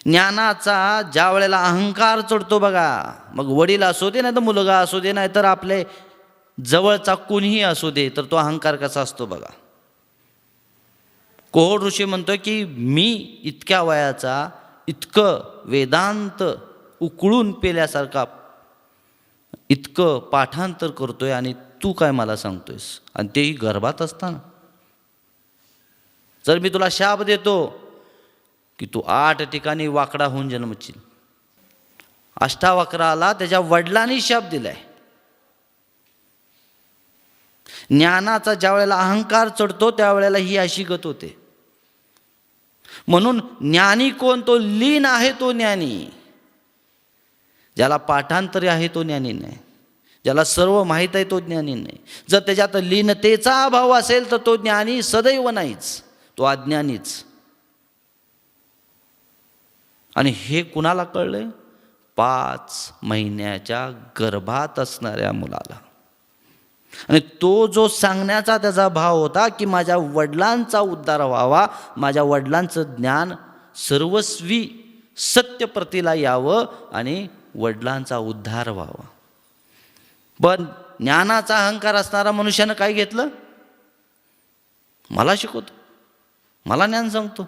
ज्ञानाचा ज्या वेळेला अहंकार चढतो बघा, मग वडील असू दे नाही तर मुलगा असू दे नाही तर आपले जवळचा कोणीही असू दे, तर तो अहंकार कसा असतो बघा. कोहोड ऋषी म्हणतो की मी इतक्या वयाचा इतकं वेदांत उकळून पेल्यासारखा इतकं पाठांतर करतोय आणि तू काय मला सांगतोयस, आणि तेही गर्भात असताना. जर मी तुला शाप देतो की तू 8 ठिकाणी वाकडा होऊन जन्मशील. अष्टावक्राला त्याच्या वडिलांनी शाप दिलाय. ज्ञानाचा ज्या वेळेला अहंकार चढतो त्यावेळेला ही अशी गत होते. म्हणून ज्ञानी कोण? तो लीन आहे तो ज्ञानी. ज्याला पाठांतरी आहे तो ज्ञानी नाही, ज्याला सर्व माहीत आहे तो ज्ञानी नाही. जर त्याच्यात लीनतेचा अभाव असेल तर तो ज्ञानी सदैव नाहीच, तो अज्ञानीच. आणि हे कुणाला कळलंय? 5 महिन्याच्या गर्भात असणाऱ्या मुलाला. आणि तो जो सांगण्याचा त्याचा भाव होता की माझ्या वडिलांचा उद्धार व्हावा, माझ्या वडिलांचं ज्ञान सर्वस्वी सत्यप्रतीला यावं आणि वडिलांचा उद्धार व्हावा. पण ज्ञानाचा अहंकार असणारा मनुष्यानं काय घेतलं? मला शिकवतो, मला ज्ञान सांगतो,